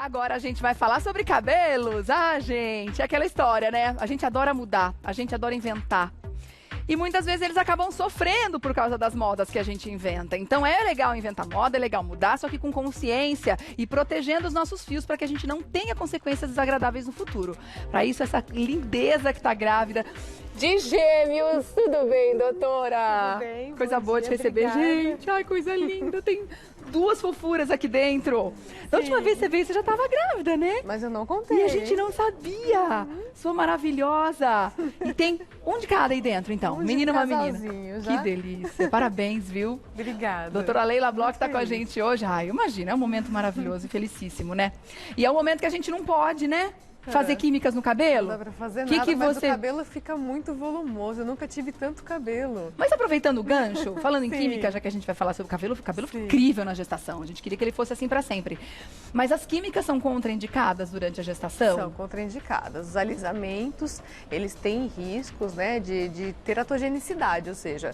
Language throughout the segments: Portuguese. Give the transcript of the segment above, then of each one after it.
Agora a gente vai falar sobre cabelos. Ah, gente, é aquela história, né? A gente adora mudar, a gente adora inventar. E muitas vezes eles acabam sofrendo por causa das modas que a gente inventa. Então é legal inventar moda, é legal mudar, só que com consciência e protegendo os nossos fios para que a gente não tenha consequências desagradáveis no futuro. Para isso, essa lindeza que tá grávida de Gêmeos. Tudo bem, doutora? Tudo bem. Coisa boa de receber, obrigada. gente. Ai, coisa linda. Tem duas fofuras aqui dentro. Da última vez que você veio, você já estava grávida, né? Mas eu não contei. E a gente não sabia. Sou maravilhosa. E tem um de cada aí dentro, então. Um Menino e uma casalzinho, menina. já? Que delícia. Parabéns, viu? Obrigada. Doutora Leila Bloch está com a feliz. gente hoje. Ai, imagina, é um momento maravilhoso e felicíssimo, né? E é um momento que a gente não pode, né? Fazer químicas no cabelo. Não dá pra fazer Que nada, que mas você- o cabelo fica muito volumoso. Eu nunca tive tanto cabelo. Mas aproveitando o gancho, falando em Sim. química, já que a gente vai falar sobre o cabelo fica Sim. incrível na gestação. A gente queria que ele fosse assim para sempre. Mas as químicas são contraindicadas durante a gestação? São contraindicadas. Os alisamentos, eles têm riscos, né, de teratogenicidade, ou seja,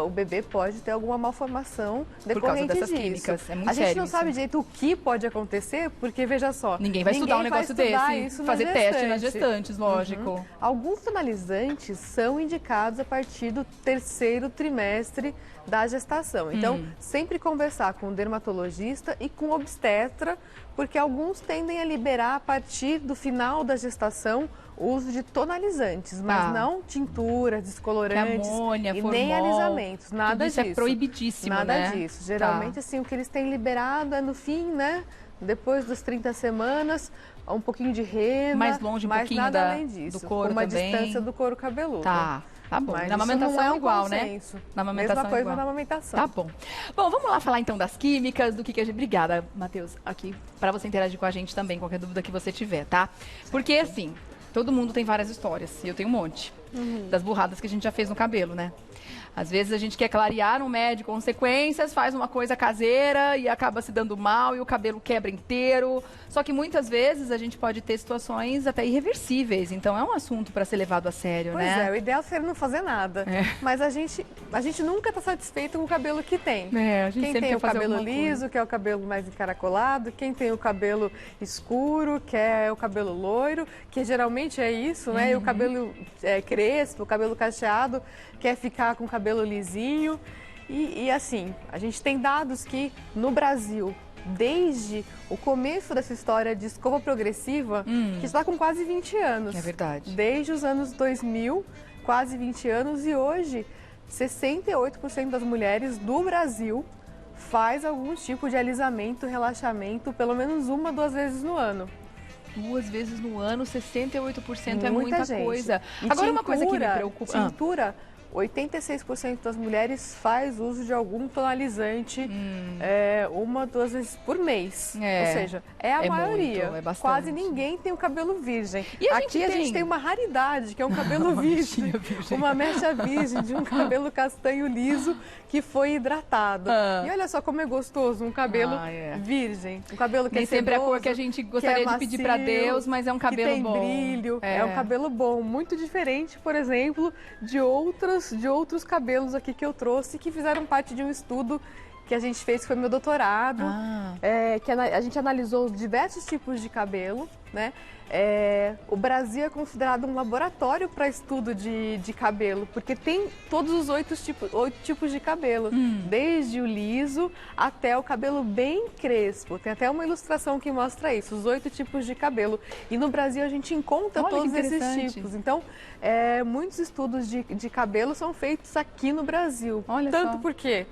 o bebê pode ter alguma malformação Por causa decorrente dessas disso. químicas. É muito a gente sério não isso. sabe direito o que pode acontecer, porque veja só, Ninguém vai estudar um negócio desse, isso fazer na teste nas gestante. gestantes, lógico. Alguns tonalizantes são indicados a partir do terceiro trimestre da gestação. Então, sempre conversar com o dermatologista e com o obstetra, porque alguns tendem a liberar a partir do final da gestação o uso de tonalizantes, mas Tá. não tinturas, descolorantes amônia, e formol, nem alisamentos, nada tudo isso disso. é proibidíssimo, Nada né? disso. Geralmente, Tá. assim, o que eles têm liberado é no fim, né? Depois das 30 semanas, um pouquinho de rena, Mais longe um mas pouquinho nada da- além disso, do couro com uma também. distância do couro cabeludo. Tá bom. Mas Na isso amamentação não é um igual, consenso. né? Na amamentação Mesma coisa igual. na amamentação. Tá bom. Bom, vamos lá falar então das químicas, do que a gente... Obrigada, Matheus, aqui, para você interagir com a gente também, qualquer dúvida que você tiver, tá? Porque, assim, todo mundo tem várias histórias, e eu tenho um monte, das burradas que a gente já fez no cabelo, né? Às vezes a gente quer clarear um médio consequências, faz uma coisa caseira e acaba se dando mal e o cabelo quebra inteiro. Só que muitas vezes a gente pode ter situações até irreversíveis. Então é um assunto para ser levado a sério, Pois né? é, o ideal seria não fazer nada. É. Mas a gente nunca está satisfeito com o cabelo que tem. É, a gente Quem sempre tem quer o fazer cabelo alguma liso, coisa. quer o cabelo mais encaracolado, quem tem o cabelo escuro, quer o cabelo loiro, que geralmente é isso, né? E o cabelo crespo, o cabelo cacheado, quer ficar com o cabelo lisinho. E assim, a gente tem dados que no Brasil, desde o começo dessa história de escova progressiva, que está com quase 20 anos. É verdade. Desde os anos 2000, quase 20 anos, e hoje 68% das mulheres do Brasil faz algum tipo de alisamento, relaxamento, pelo menos uma, 2 vezes no ano. 2 vezes no ano, 68% é Muita muita gente. coisa. E Agora, uma coisa que me preocupa... Ah, Tintura, 86% das mulheres faz uso de algum tonalizante 1, 2 vezes por mês. É. Ou seja, é a É maioria. muito, é bastante. Quase ninguém tem o cabelo virgem. E a Aqui gente a tem- gente tem uma raridade, que é um cabelo virgem. mechinha virgem. Uma mecha virgem de um cabelo castanho liso que foi hidratado. Ah. E olha só como é gostoso um cabelo Ah, é. virgem. Um cabelo que Nem é sempre é a cor sedoso, que a gente gostaria de pedir pra macio, Deus, mas é um cabelo que tem bom. brilho, é um cabelo bom, muito diferente, por exemplo, de outros cabelos aqui que eu trouxe, que fizeram parte de um estudo que a gente fez, que foi meu doutorado, Ah. que a gente analisou os diversos tipos de cabelo, né? O Brasil é considerado um laboratório para estudo de cabelo, porque tem todos os 8 tipos de cabelo, desde o liso até o cabelo bem crespo. Tem até uma ilustração que mostra isso, os 8 tipos de cabelo. E no Brasil a gente encontra Olha que todos esses interessante. tipos. Então, muitos estudos de cabelo são feitos aqui no Brasil. Olha Tanto só. porque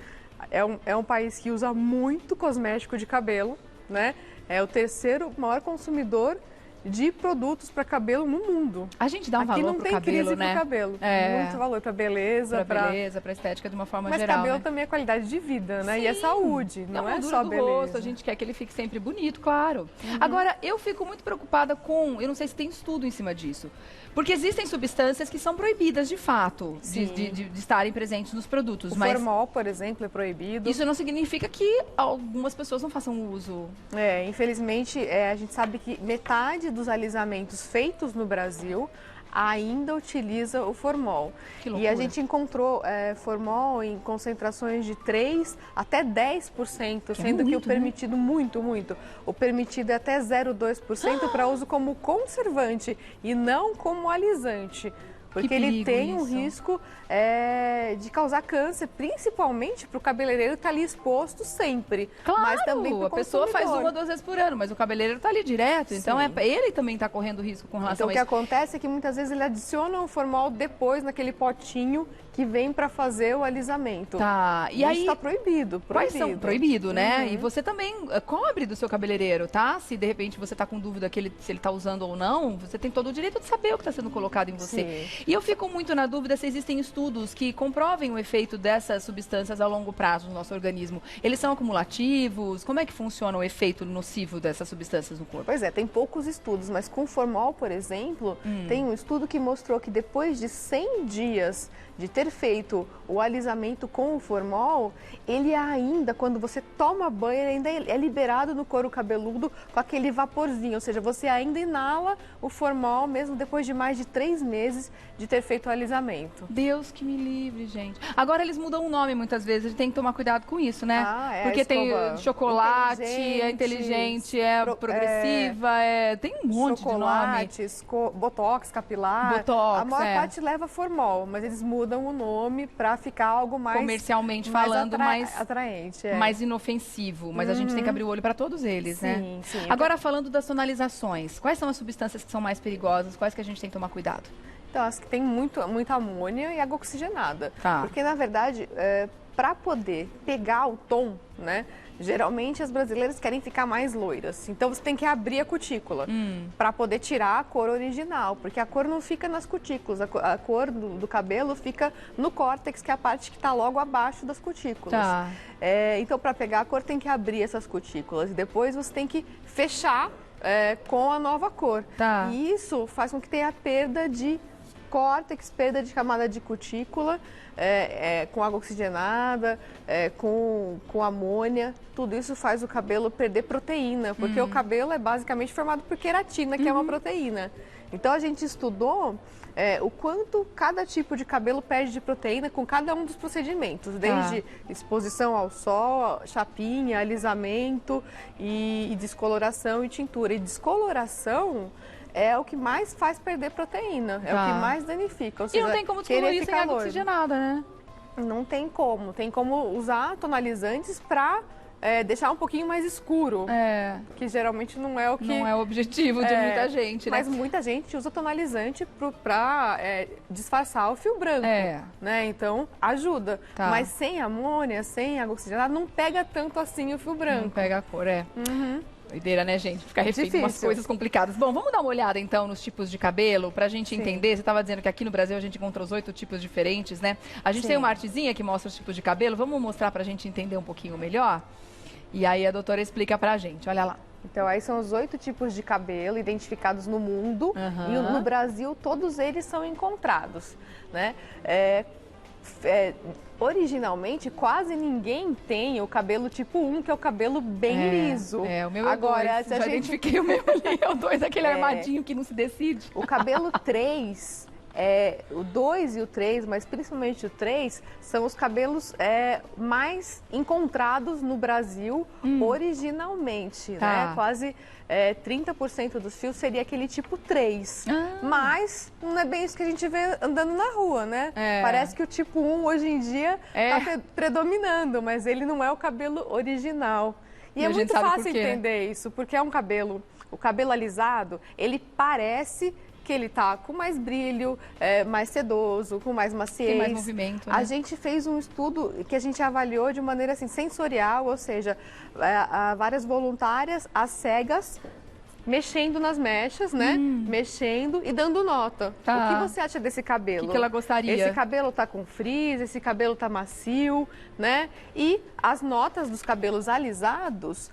é um país que usa muito cosmético de cabelo, né? É o terceiro maior consumidor de produtos para cabelo no mundo. A gente dá um Aqui valor não pro tem cabelo, crise né? pro cabelo. É. Muito valor para beleza, Pra beleza, pra estética de uma forma Mas geral, cabelo né? também é qualidade de vida, né? E é Sim. saúde, É não a é moldura só do beleza. rosto, a gente quer que ele fique sempre bonito, claro. Agora, eu fico muito preocupada com, eu não sei se tem estudo em cima disso, porque existem substâncias que são proibidas de fato de estarem presentes nos produtos, O mas formol, por exemplo, é proibido. isso não significa que algumas pessoas não façam uso. Infelizmente, a gente sabe que metade dos alisamentos feitos no Brasil ainda utiliza o formol. Que E loucura. a gente encontrou formol em concentrações de 3 até 10%, sendo que o muito, né? permitido, muito. O permitido é até 0,2% para uso como conservante e não como alisante. Porque ele perigo tem um isso. risco de causar câncer, principalmente para o cabeleireiro estar ali exposto sempre. Claro, mas também pro a pessoa faz consumidor. 1 ou 2 vezes por ano, mas o cabeleireiro tá ali direto, então Sim. ele também tá correndo risco com relação Então, o a que isso. acontece é que muitas vezes ele adiciona o formol depois naquele potinho que vem para fazer o alisamento. Tá, e Isso aí... está proibido. Quais são? Proibido, né? Uhum. E você também cobre do seu cabeleireiro, tá? Se de repente você tá com dúvida se ele tá usando ou não, você tem todo o direito de saber o que está sendo colocado em você. Sim. E eu fico muito na dúvida se existem estudos que comprovem o efeito dessas substâncias a longo prazo no nosso organismo. Eles são acumulativos? Como é que funciona o efeito nocivo dessas substâncias no corpo? Pois é, tem poucos estudos, mas com formol, por exemplo, tem um estudo que mostrou que depois de 100 dias de ter feito o alisamento com o formol, ele ainda, quando você toma banho, ele ainda é liberado no couro cabeludo com aquele vaporzinho, ou seja, você ainda inala o formol mesmo depois de mais de 3 meses de ter feito o alisamento. Deus que me livre, gente. Agora eles mudam o nome muitas vezes, a gente tem que tomar cuidado com isso, né? Ah, é, porque a tem escova chocolate, é inteligente, é progressiva, tem um monte de nome. Chocolates, botox capilar. Botox, a maior parte leva formol, mas eles mudam o nome para ficar algo mais comercialmente falando, mais atraente, mais inofensivo, mas a gente tem que abrir o olho para todos eles, né? Sim. Agora falando das tonalizações, quais são as substâncias que são mais perigosas? Quais que a gente tem que tomar cuidado? Então, as que tem muita amônia e água oxigenada. Tá. Porque, na verdade, para poder pegar o tom, né? Geralmente as brasileiras querem ficar mais loiras. Então você tem que abrir a cutícula para poder tirar a cor original, porque a cor não fica nas cutículas, a cor do cabelo fica no córtex, que é a parte que está logo abaixo das cutículas. Tá. Então, para pegar a cor, tem que abrir essas cutículas e depois você tem que fechar com a nova cor. Tá. E isso faz com que tenha perda de córtex, perda de camada de cutícula, com água oxigenada, com amônia. Tudo isso faz o cabelo perder proteína, porque o cabelo é basicamente formado por queratina, que é uma proteína. Então, a gente estudou o quanto cada tipo de cabelo perde de proteína com cada um dos procedimentos, desde exposição ao sol, chapinha, alisamento e descoloração e tintura. E descoloração é o que mais faz perder proteína, é o que mais danifica. Ou seja, e não tem como descolorir sem água oxigenada, né? Não tem como. Tem como usar tonalizantes para deixar um pouquinho mais escuro, que geralmente não é o que... Não é o objetivo de muita gente, né? Mas muita gente usa tonalizante para disfarçar o fio branco, né? Então, ajuda. Tá. Mas sem amônia, sem água oxigenada, não pega tanto assim o fio branco. Não pega a cor, Doideira, né, gente? Ficar refém umas difícil. coisas complicadas. Bom, vamos dar uma olhada, então, nos tipos de cabelo, pra gente entender. Você estava dizendo que aqui no Brasil a gente encontra os 8 tipos diferentes, né? A gente tem uma artezinha que mostra os tipos de cabelo. Vamos mostrar pra gente entender um pouquinho melhor? E aí a doutora explica pra gente. Olha lá. Então, aí são os 8 tipos de cabelo identificados no mundo. E no Brasil, todos eles são encontrados, né? Originalmente, quase ninguém tem o cabelo tipo 1, que é o cabelo bem liso. O meu Agora, é o 2. Já identifiquei o meu ali, é o 2, aquele armadinho que não se decide. O cabelo 3, o 2 e o 3, mas principalmente o 3, são os cabelos mais encontrados no Brasil originalmente, né? Quase 30% dos fios seria aquele tipo 3. Mas não é bem isso que a gente vê andando na rua, né? Parece que o tipo 1 hoje em dia está predominando, mas ele não é o cabelo original. E é muito fácil entender isso, porque é um cabelo, o cabelo alisado, ele parece que ele tá com mais brilho, mais sedoso, com mais maciez. Tem mais movimento, né? A gente fez um estudo que a gente avaliou de maneira assim, sensorial, ou seja, várias voluntárias, às cegas, mexendo nas mechas, né? Mexendo e dando nota. O que você acha desse cabelo? O que ela gostaria? Esse cabelo tá com frizz, esse cabelo tá macio, né? E as notas dos cabelos alisados,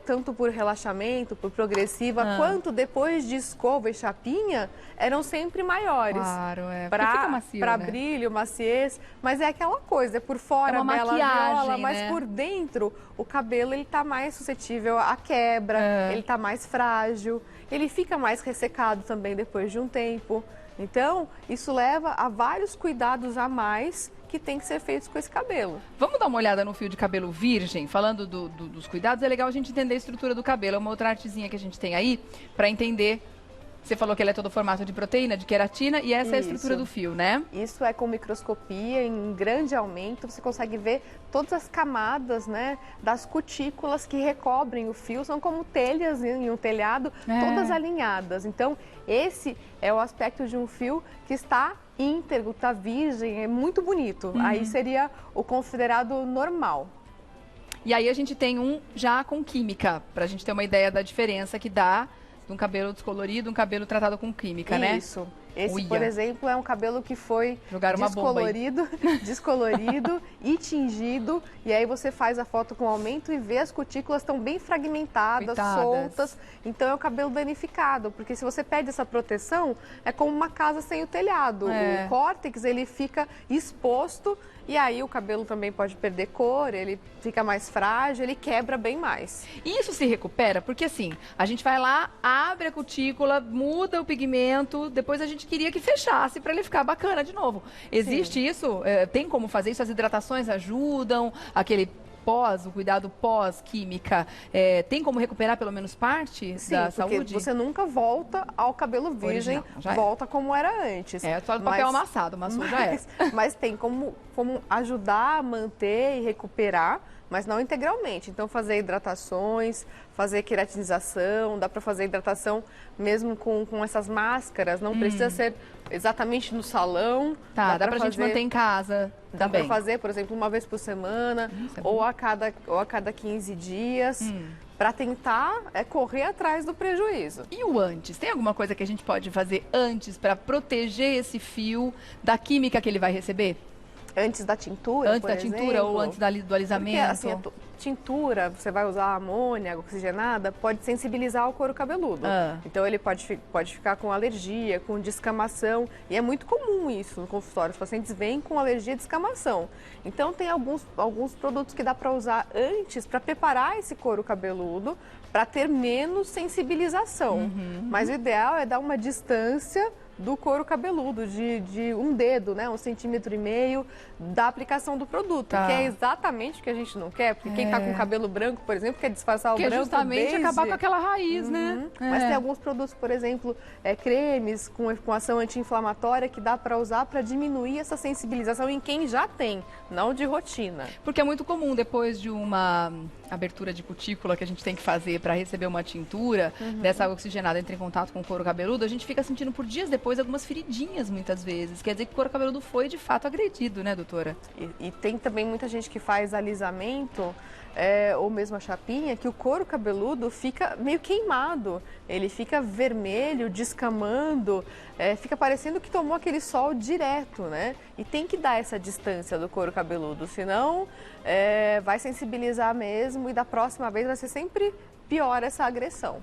tanto por relaxamento, por progressiva, quanto depois de escova e chapinha, eram sempre maiores. Claro, porque fica macio, para né? brilho, maciez, mas é aquela coisa, por fora uma bela maquiagem, viola, mas né? por dentro o cabelo ele tá mais suscetível à quebra, ele tá mais frágil, ele fica mais ressecado também depois de um tempo. Então, isso leva a vários cuidados a mais que tem que ser feitos com esse cabelo. Vamos dar uma olhada no fio de cabelo virgem? Falando dos cuidados, é legal a gente entender a estrutura do cabelo. É uma outra artezinha que a gente tem aí para entender. Você falou que ele é todo formato de proteína, de queratina, e essa é a estrutura do fio, né? Isso é com microscopia, em grande aumento, você consegue ver todas as camadas, né, das cutículas que recobrem o fio, são como telhas em um telhado, todas alinhadas. Então, esse é o aspecto de um fio que está íntegro, está virgem, é muito bonito. Aí seria o considerado normal. E aí a gente tem um já com química, para a gente ter uma ideia da diferença que dá de um cabelo descolorido, um cabelo tratado com química, né? Isso. Esse, por exemplo, é um cabelo que foi descolorido e tingido. E aí você faz a foto com aumento e vê as cutículas estão bem fragmentadas, soltas. Então é um cabelo danificado, porque se você perde essa proteção, é como uma casa sem o telhado. O córtex, ele fica exposto e aí o cabelo também pode perder cor, ele fica mais frágil, ele quebra bem mais. E isso se recupera? Porque assim, a gente vai lá, abre a cutícula, muda o pigmento, depois a gente queria que fechasse para ele ficar bacana de novo. Existe isso? Tem como fazer isso? As hidratações ajudam? Aquele o cuidado pós-química, tem como recuperar pelo menos parte da saúde? Você nunca volta ao cabelo virgem, volta como era antes. Só do papel amassado, mas já é. Mas tem como ajudar a manter e recuperar, mas não integralmente. Então, fazer hidratações, fazer queratinização, dá para fazer hidratação mesmo com essas máscaras, não precisa ser exatamente no salão. Dá pra gente manter em casa. Dá para fazer, por exemplo, uma vez por semana ou a cada 15 dias. Para tentar correr atrás do prejuízo. E o antes? Tem alguma coisa que a gente pode fazer antes para proteger esse fio da química que ele vai receber? Antes da tintura, antes da tintura ou antes do alisamento? Porque, assim, tintura, você vai usar amônia oxigenada, pode sensibilizar o couro cabeludo. Então ele pode ficar com alergia, com descamação. E é muito comum isso no consultório. Os pacientes vêm com alergia e descamação. Então tem alguns produtos que dá para usar antes para preparar esse couro cabeludo para ter menos sensibilização. Mas o ideal é dar uma distância do couro cabeludo, de um dedo, né, 1,5 centímetros da aplicação do produto, que é exatamente o que a gente não quer, porque quem está com cabelo branco, por exemplo, quer disfarçar o branco justamente acabar com aquela raiz, né? Mas tem alguns produtos, por exemplo, cremes com ação anti-inflamatória que dá para usar para diminuir essa sensibilização em quem já tem, não de rotina. Porque é muito comum, depois de uma abertura de cutícula que a gente tem que fazer para receber uma tintura dessa água oxigenada, entra em contato com o couro cabeludo, a gente fica sentindo por dias depois algumas feridinhas muitas vezes. Quer dizer que o couro cabeludo foi de fato agredido, né, doutora? E tem também muita gente que faz alisamento ou mesmo a chapinha, que o couro cabeludo fica meio queimado. Ele fica vermelho, descamando, fica parecendo que tomou aquele sol direto, né? E tem que dar essa distância do couro cabeludo, senão vai sensibilizar mesmo e da próxima vez vai ser sempre pior essa agressão.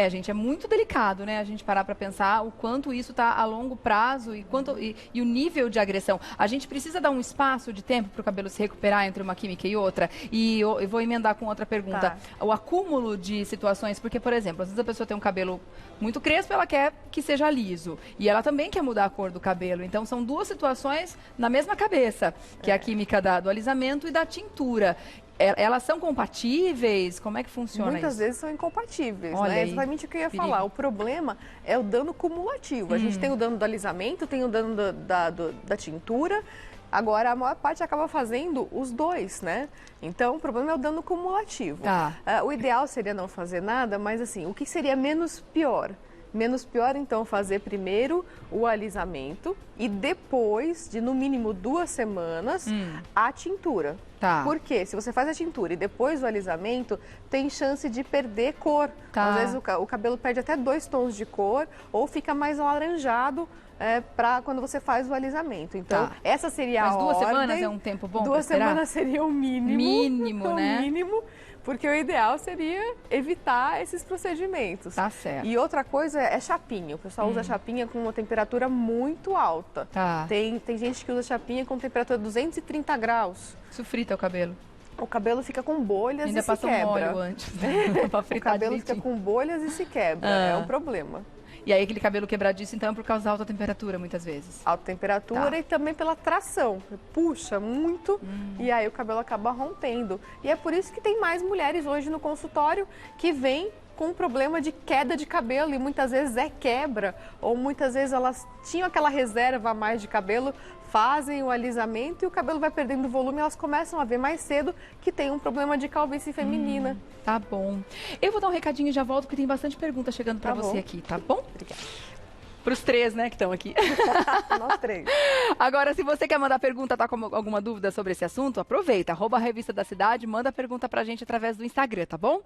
Gente, é muito delicado, né? A gente parar para pensar o quanto isso está a longo prazo e o nível de agressão. A gente precisa dar um espaço de tempo para o cabelo se recuperar entre uma química e outra. E eu vou emendar com outra pergunta. O acúmulo de situações, porque, por exemplo, às vezes a pessoa tem um cabelo muito crespo, ela quer que seja liso. E ela também quer mudar a cor do cabelo. Então, são duas situações na mesma cabeça, que é a química do alisamento e da tintura. Elas são compatíveis? Como é que funciona Muitas isso? vezes são incompatíveis, Olha né? aí, Exatamente o que eu ia falar. O problema é o dano cumulativo. A gente tem o dano do alisamento, tem o dano da tintura. Agora, a maior parte acaba fazendo os dois, né? Então, o problema é o dano cumulativo. O ideal seria não fazer nada, mas assim, o que seria menos pior? Menos pior, então, fazer primeiro o alisamento e depois, de no mínimo 2 semanas, a tintura. Porque se você faz a tintura e depois o alisamento, tem chance de perder cor. Às vezes o cabelo perde até 2 tons de cor ou fica mais alaranjado para quando você faz o alisamento. Então, essa seria a ordem. Mas 2 semanas é um tempo bom? 2 semanas seria o mínimo. Mínimo, né? O mínimo. Porque o ideal seria evitar esses procedimentos. Tá certo. E outra coisa é chapinha. O pessoal usa chapinha com uma temperatura muito alta. Tem gente que usa chapinha com temperatura de 230 graus. Isso frita o cabelo. O cabelo fica com bolhas Ainda e se quebra. Ainda passa um óleo antes. O cabelo fica com bolhas e se quebra. É um problema. E aí aquele cabelo quebradiço, então, é por causa da alta temperatura, muitas vezes. Alta temperatura e também pela tração. Puxa muito e aí o cabelo acaba rompendo. E é por isso que tem mais mulheres hoje no consultório que vêm com um problema de queda de cabelo e muitas vezes é quebra, ou muitas vezes elas tinham aquela reserva a mais de cabelo, fazem o alisamento e o cabelo vai perdendo volume e elas começam a ver mais cedo que tem um problema de calvície feminina. Tá bom. Eu vou dar um recadinho e já volto, porque tem bastante pergunta chegando para você aqui, tá bom? Obrigada. Para os três, né, que estão aqui. Nós três. Agora, se você quer mandar pergunta, tá com alguma dúvida sobre esse assunto, aproveita, @a Revista da Cidade, manda pergunta pra gente através do Instagram, tá bom?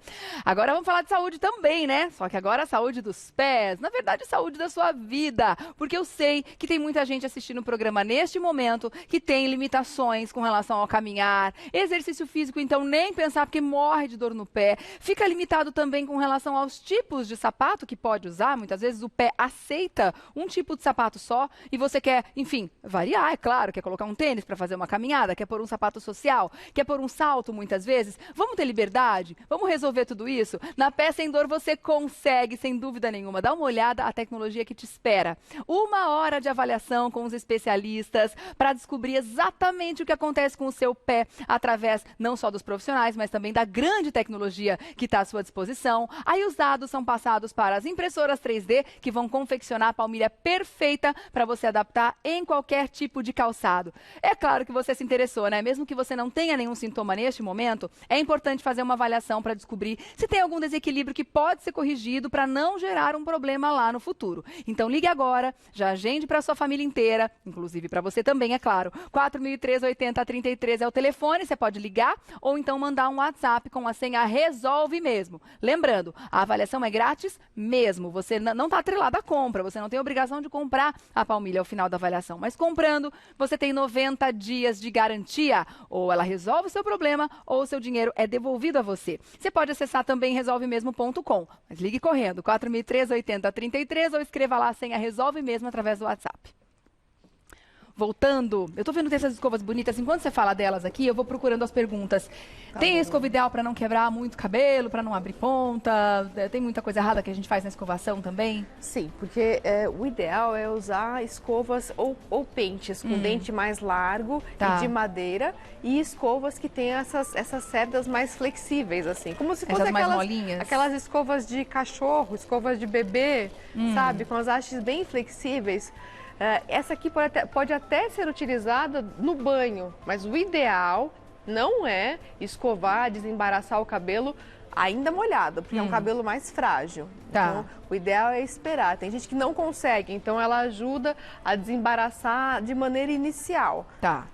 Agora vamos falar de saúde também, né? Só que agora a saúde dos pés, na verdade, saúde da sua vida. Porque eu sei que tem muita gente assistindo o programa neste momento que tem limitações com relação ao caminhar, exercício físico, então nem pensar porque morre de dor no pé. Fica limitado também com relação aos tipos de sapato que pode usar, muitas vezes o pé aceita um tipo de sapato só e você quer, enfim, variar, é claro, quer colocar um tênis para fazer uma caminhada, quer pôr um sapato social, quer pôr um salto muitas vezes. Vamos ter liberdade? Vamos resolver tudo isso? Na Pé Sem Dor você consegue, sem dúvida nenhuma. Dá uma olhada à tecnologia que te espera. 1 hora de avaliação com os especialistas para descobrir exatamente o que acontece com o seu pé através não só dos profissionais, mas também da grande tecnologia que está à sua disposição. Aí os dados são passados para as impressoras 3D que vão confeccionar a palmilha perfeita para você adaptar em qualquer tipo de calçado. É claro que você se interessou, né? Mesmo que você não tenha nenhum sintoma neste momento, é importante fazer uma avaliação para descobrir se tem algum desequilíbrio que pode ser corrigido para não gerar um problema lá no futuro. Então ligue agora, já agende para sua família inteira, inclusive para você também, é claro. 4003-8033 é o telefone, você pode ligar ou então mandar um WhatsApp com a senha Resolve Mesmo. Lembrando, a avaliação é grátis mesmo, você não está atrelado à compra, você não tem obrigação de comprar a palmilha ao final da avaliação, mas comprando, você tem 90 dias de garantia. Ou ela resolve o seu problema, ou o seu dinheiro é devolvido a você. Você pode acessar também resolvemesmo.com, mas ligue correndo, 4003-8033 ou escreva lá a senha Resolve Mesmo através do WhatsApp. Voltando, eu tô vendo dessas escovas bonitas, enquanto você fala delas aqui, eu vou procurando as perguntas. Tem escova ideal para não quebrar muito cabelo, para não abrir ponta? Tem muita coisa errada que a gente faz na escovação também? Sim, porque o ideal é usar escovas ou pentes com dente mais largo e de madeira e escovas que têm essas cerdas mais flexíveis, assim. Como se fossem aquelas escovas de cachorro, escovas de bebê, sabe? Com as hastes bem flexíveis. Essa aqui pode até ser utilizada no banho, mas o ideal não é escovar, desembaraçar o cabelo ainda molhado, porque é um cabelo mais frágil. Então, o ideal é esperar. Tem gente que não consegue, então ela ajuda a desembaraçar de maneira inicial.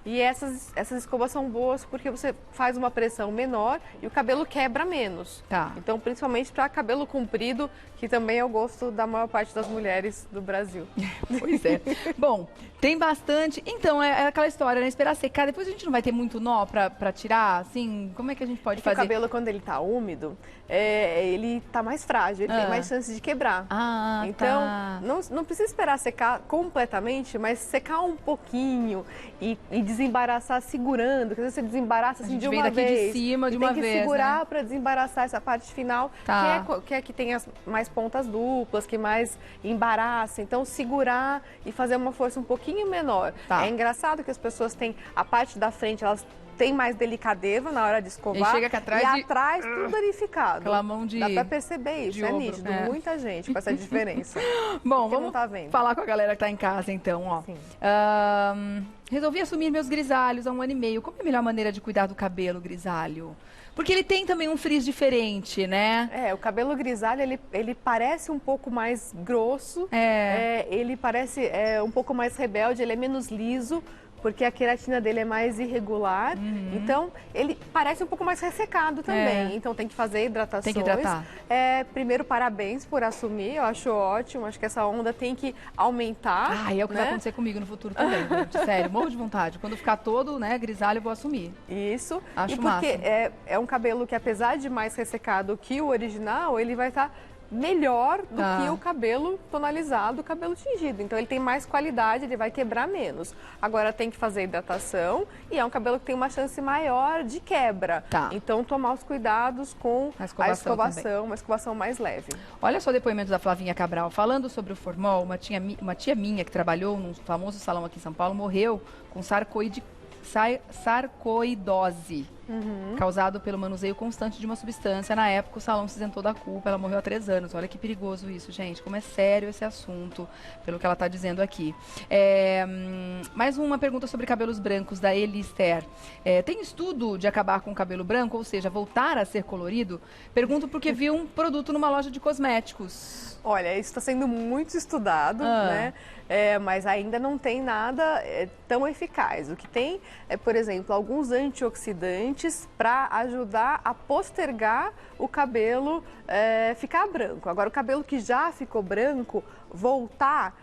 E essas escovas são boas porque você faz uma pressão menor e o cabelo quebra menos. Então, principalmente para cabelo comprido, que também é o gosto da maior parte das mulheres do Brasil. Pois é. Bom, tem bastante. Então, é aquela história, né? Esperar secar. Depois a gente não vai ter muito nó para tirar, assim? Como é que a gente pode fazer? O cabelo, quando ele tá úmido, ele tá mais frágil, ele tem mais chance de quebrar. Então, não precisa esperar secar completamente, mas secar um pouquinho e desembaraçar segurando. Porque às vezes você desembaraça assim de uma vez. Daqui de cima, de uma vez, tem que segurar para desembaraçar essa parte final, que é que tem as mais pontas duplas, que mais embaraça. Então, segurar e fazer uma força um pouquinho menor. É engraçado que as pessoas têm a parte da frente, elas têm mais delicadeza na hora de escovar. E chega aqui atrás atrás tudo danificado. Aquela mão de... Dá pra perceber isso, é nítido. Muita gente com essa diferença. Bom, vamos falar com a galera que tá em casa, então, ó. Resolvi assumir meus grisalhos há 1 ano e meio. Como é a melhor maneira de cuidar do cabelo grisalho? Porque ele tem também um frizz diferente, né? O cabelo grisalho, ele parece um pouco mais grosso. Ele parece um pouco mais rebelde, ele é menos liso, porque a queratina dele é mais irregular. Então, ele parece um pouco mais ressecado também. Então, tem que fazer hidratações. Tem que hidratar. Primeiro, parabéns por assumir. Eu acho ótimo. Acho que essa onda tem que aumentar. É o que vai acontecer comigo no futuro também, gente. Sério, morro de vontade. Quando ficar todo, né, grisalho, eu vou assumir. Isso. Acho porque massa. É um cabelo que, apesar de mais ressecado que o original, ele vai estar melhor do que o cabelo tonalizado, o cabelo tingido. Então ele tem mais qualidade, ele vai quebrar menos. Agora tem que fazer hidratação e é um cabelo que tem uma chance maior de quebra. Então tomar os cuidados com a escovação, uma escovação mais leve. Olha só o depoimento da Flavinha Cabral. Falando sobre o formol, uma tia minha que trabalhou num famoso salão aqui em São Paulo morreu com sarcoidose, causado pelo manuseio constante de uma substância. Na época, o salão se isentou da culpa. Ela morreu há 3 anos. Olha que perigoso isso, gente. Como é sério esse assunto, pelo que ela está dizendo aqui. Mais uma pergunta sobre cabelos brancos, da Elister. Tem estudo de acabar com o cabelo branco, ou seja, voltar a ser colorido? Pergunto porque vi um produto numa loja de cosméticos. Olha, isso está sendo muito estudado, né? Mas ainda não tem nada tão eficaz. O que tem é, por exemplo, alguns antioxidantes para ajudar a postergar o cabelo ficar branco. Agora, o cabelo que já ficou branco, voltar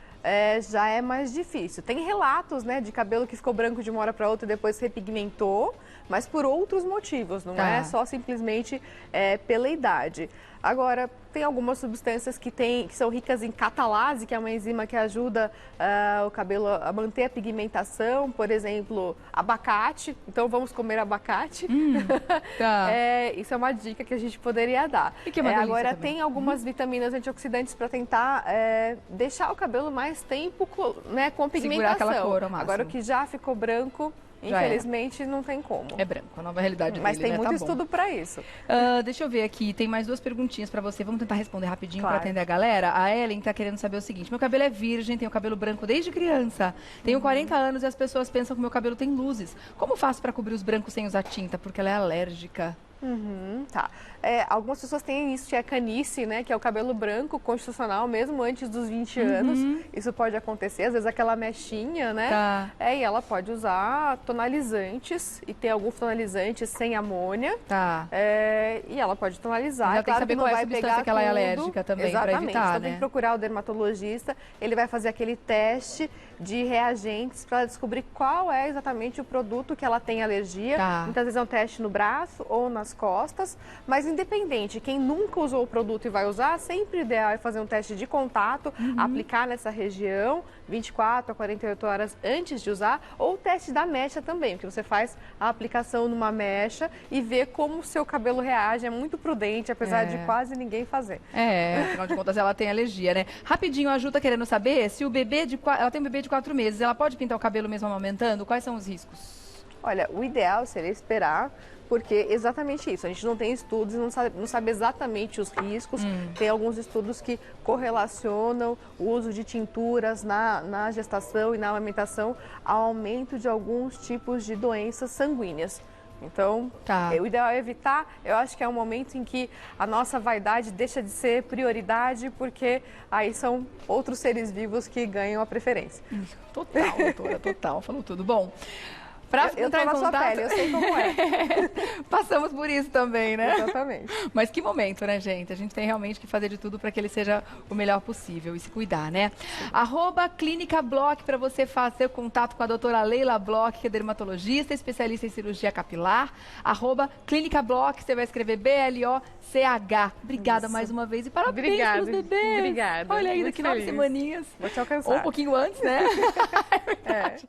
já é mais difícil. Tem relatos, né, de cabelo que ficou branco de uma hora para outra e depois repigmentou, mas por outros motivos, não é só simplesmente pela idade. Agora, tem algumas substâncias que são ricas em catalase, que é uma enzima que ajuda o cabelo a manter a pigmentação. Por exemplo, abacate. Então, vamos comer abacate. Isso é uma dica que a gente poderia dar. E que é uma agora, também. Tem algumas vitaminas antioxidantes para tentar deixar o cabelo mais tempo com pigmentação. Segurar aquela cor ao máximo. Agora, o que já ficou branco, infelizmente, não tem como. É branco, a nova realidade Mas dele, tem muito tá estudo para isso. Deixa eu ver aqui, tem mais 2 perguntinhas para você. Vamos tentar responder rapidinho para atender a galera. A Ellen está querendo saber o seguinte: meu cabelo é virgem, tenho cabelo branco desde criança. Tenho 40 anos e as pessoas pensam que meu cabelo tem luzes. Como faço para cobrir os brancos sem usar tinta? Porque ela é alérgica. Algumas pessoas têm isso, que é canice, né? Que é o cabelo branco constitucional, mesmo antes dos 20 anos. Isso pode acontecer, às vezes aquela mechinha, né? E ela pode usar tonalizantes, e tem alguns tonalizantes sem amônia. E ela pode tonalizar. Já tem que saber qual é a substância que ela é alérgica também, para evitar, então tem que procurar o dermatologista, ele vai fazer aquele teste de reagentes para descobrir qual é exatamente o produto que ela tem alergia. Muitas vezes é um teste no braço ou nas costas, mas independente, quem nunca usou o produto e vai usar, sempre o ideal é fazer um teste de contato, aplicar nessa região 24 a 48 horas antes de usar, ou o teste da mecha também, que você faz a aplicação numa mecha e vê como o seu cabelo reage. É muito prudente, apesar de quase ninguém fazer. Afinal de contas ela tem alergia, né? Rapidinho, a Ju tá querendo saber se o bebê ela tem um bebê de 4 meses, ela pode pintar o cabelo mesmo amamentando? Quais são os riscos? Olha, o ideal seria esperar, porque exatamente isso, a gente não tem estudos, não sabe exatamente os riscos. Tem alguns estudos que correlacionam o uso de tinturas na gestação e na amamentação ao aumento de alguns tipos de doenças sanguíneas. Então, o ideal é evitar. Eu acho que é um momento em que a nossa vaidade deixa de ser prioridade, porque aí são outros seres vivos que ganham a preferência. Total, doutora, total. Falou tudo. Bom, eu tô na sua pele, eu sei como é. Passamos por isso também, né? Exatamente. Mas que momento, né, gente? A gente tem realmente que fazer de tudo para que ele seja o melhor possível e se cuidar, né? @Clínica Bloch para você fazer contato com a doutora Leila Bloch, que é dermatologista, especialista em cirurgia capilar. @Clínica Bloch, você vai escrever BLOCH. Obrigada mais uma vez e parabéns pelos bebês. Obrigada. Olha aí, daqui 9 semaninhas. Vou te alcançar. Ou um pouquinho antes, né? É verdade.